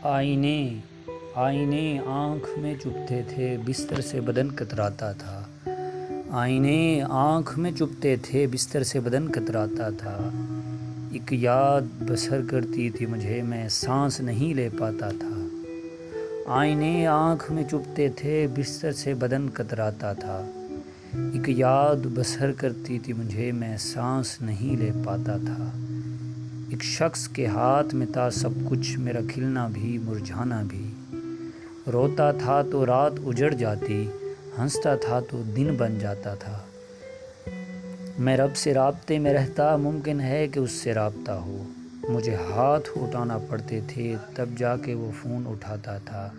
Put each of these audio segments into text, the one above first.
آئینے آئینے آنکھ میں چبھتے تھے، بستر سے بدن کتراتا تھا۔ آئینے آنکھ میں چبھتے تھے، بستر سے بدن کتراتا تھا۔ ایک یاد بسر کرتی تھی مجھے، میں سانس نہیں لے پاتا تھا۔ آئینے آنکھ میں چبھتے تھے، بستر سے بدن کتراتا تھا۔ ایک یاد بسر کرتی تھی مجھے، میں سانس نہیں لے پاتا تھا۔ ایک شخص کے ہاتھ میں تھا سب کچھ، میرا کھلنا بھی مرجھانا بھی۔ روتا تھا تو رات اجڑ جاتی، ہنستا تھا تو دن بن جاتا تھا۔ میں رب سے رابطے میں رہتا، ممکن ہے کہ اس سے رابطہ ہو۔ مجھے ہاتھ اٹھانا پڑتے تھے، تب جا کے وہ فون اٹھاتا تھا۔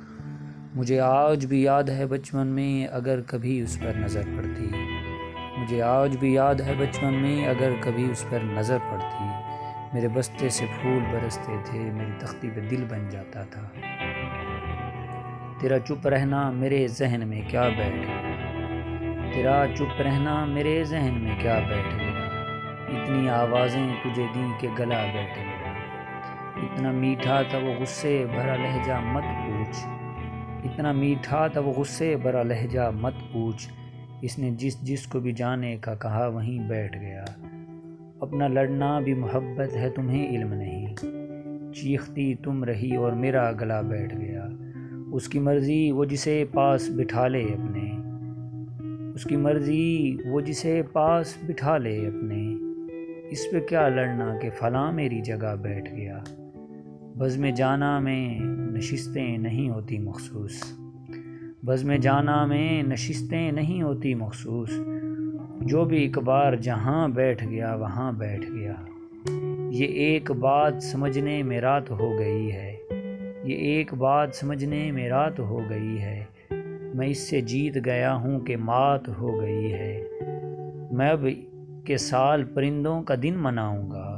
مجھے آج بھی یاد ہے بچپن میں اگر کبھی اس پر نظر پڑتی۔ مجھے آج بھی یاد ہے بچپن میں اگر کبھی اس پر نظر پڑتی۔ میرے بستے سے پھول برستے تھے، میری تختی پہ دل بن جاتا تھا۔ تیرا چپ رہنا میرے ذہن میں کیا بیٹھ گیا، تیرا چپ رہنا میرے ذہن میں کیا بیٹھ گیا۔ اتنی آوازیں تجھے دیں کہ گلا بیٹھ گیا۔ اتنا میٹھا تھا وہ غصے بھرا لہجہ مت پوچھ، اتنا میٹھا تھا وہ غصے بھرا لہجہ مت پوچھ۔ اس نے جس کو بھی جانے کا کہا وہیں بیٹھ گیا۔ اپنا لڑنا بھی محبت ہے تمہیں علم نہیں، چیختی تم رہی اور میرا گلا بیٹھ گیا۔ اس کی مرضی وہ جسے پاس بٹھا لے اپنے، اس کی مرضی وہ جسے پاس بٹھا لے اپنے۔ اس پہ کیا لڑنا کہ فلاں میری جگہ بیٹھ گیا۔ بزم جانا میں نشستیں نہیں ہوتی مخصوص، بزم جانا میں نشستیں نہیں ہوتی مخصوص۔ جو بھی ایک بار جہاں بیٹھ گیا وہاں بیٹھ گیا۔ یہ ایک بات سمجھنے میں رات ہو گئی ہے، یہ ایک بات سمجھنے میں رات ہو گئی ہے۔ میں اس سے جیت گیا ہوں کہ مات ہو گئی ہے۔ میں اب کے سال پرندوں کا دن مناؤں گا،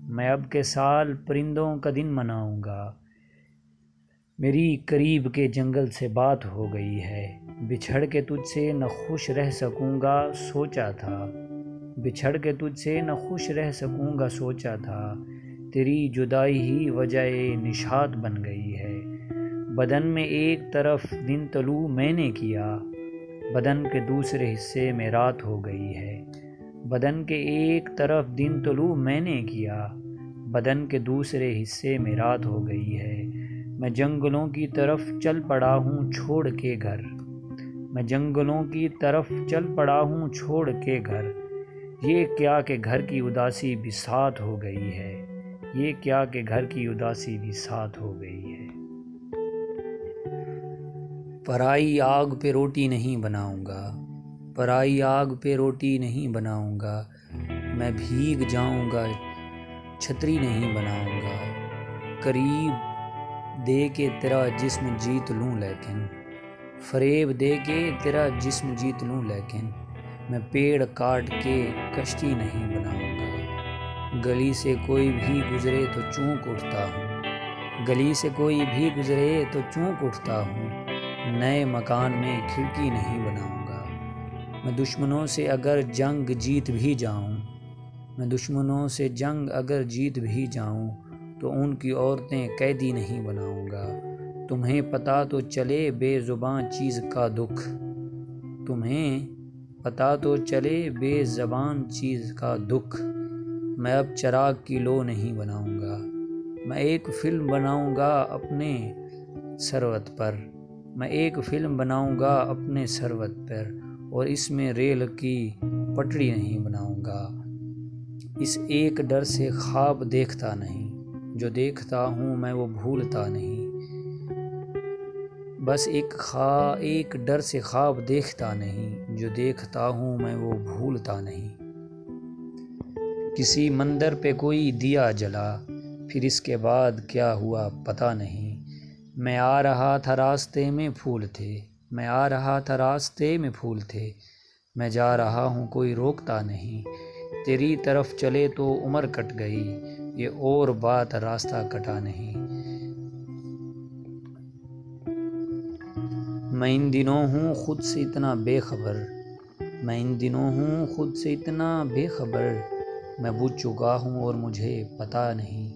میں اب کے سال پرندوں کا دن مناؤں گا۔ میری قریب کے جنگل سے بات ہو گئی ہے، بچھڑ کے تجھ سے نہ خوش رہ سکوں گا سوچا تھا، بچھڑ کے تجھ سے نہ خوش رہ سکوں گا سوچا تھا۔ تیری جدائی ہی وجہ نشاط بن گئی ہے۔ بدن میں ایک طرف دن طلوع میں نے کیا، بدن کے دوسرے حصے میں رات ہو گئی ہے۔ بدن کے ایک طرف دن طلوع میں نے کیا، بدن کے دوسرے حصے میں رات ہو گئی ہے۔ میں جنگلوں کی طرف چل پڑا ہوں چھوڑ کے گھر، میں جنگلوں کی طرف چل پڑا ہوں چھوڑ کے گھر۔ یہ کیا کہ گھر کی اداسی بھی ساتھ ہو گئی ہے، یہ کیا کہ گھر کی اداسی بھی ساتھ ہو گئی ہے۔ پرائی آگ پہ روٹی نہیں بناؤں گا، پرائی آگ پہ روٹی نہیں بناؤں گا۔ میں بھیگ جاؤں گا چھتری نہیں بناؤں گا۔ قریب دے کے تیرا جسم جیت لوں لیکن، فریب دے کے تیرا جسم جیت لوں لیکن، میں پیڑ کاٹ کے کشتی نہیں بناؤں گا۔ گلی سے کوئی بھی گزرے تو چونک اٹھتا ہوں، گلی سے کوئی بھی گزرے تو چونک اٹھتا ہوں۔ نئے مکان میں کھڑکی نہیں بناؤں گا۔ میں دشمنوں سے اگر جنگ جیت بھی جاؤں، میں دشمنوں سے جنگ اگر جیت بھی جاؤں تو ان کی عورتیں قیدی نہیں بناؤں گا۔ تمہیں پتہ تو چلے بے زباں چیز کا دکھ، تمہیں پتہ تو چلے بے زبان چیز کا دکھ۔ میں اب چراغ کی لو نہیں بناؤں گا، میں ایک فلم بناؤں گا اپنے سروت پر، میں ایک فلم بناؤں گا اپنے سروت پر، اور اس میں ریل کی پٹری نہیں بناؤں گا۔ اس ایک ڈر سے خواب دیکھتا نہیں، جو دیکھتا ہوں میں وہ بھولتا نہیں۔ بس ایک ڈر سے خواب دیکھتا نہیں، جو دیکھتا ہوں میں وہ بھولتا نہیں۔ کسی مندر پہ کوئی دیا جلا، پھر اس کے بعد کیا ہوا پتہ نہیں۔ میں آ رہا تھا راستے میں پھول تھے، میں آ رہا تھا راستے میں پھول تھے، میں جا رہا ہوں کوئی روکتا نہیں۔ تیری طرف چلے تو عمر کٹ گئی، یہ اور بات راستہ کٹا نہیں۔ میں ان دنوں ہوں خود سے اتنا بے خبر، میں ان دنوں ہوں خود سے اتنا بے خبر، میں بجھ چکا ہوں اور مجھے پتہ نہیں۔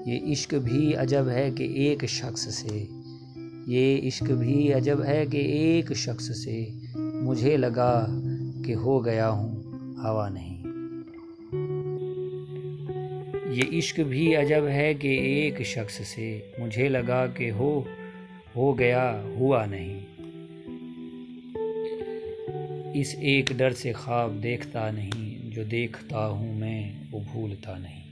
یہ عشق بھی عجب ہے کہ ایک شخص سے، یہ عشق بھی عجب ہے کہ ایک شخص سے مجھے لگا کہ ہو گیا ہوں ہوا نہیں۔ یہ عشق بھی عجب ہے کہ ایک شخص سے مجھے لگا کہ ہو گیا ہوا نہیں۔ اس ایک ڈر سے خواب دیکھتا نہیں، جو دیکھتا ہوں میں وہ بھولتا نہیں۔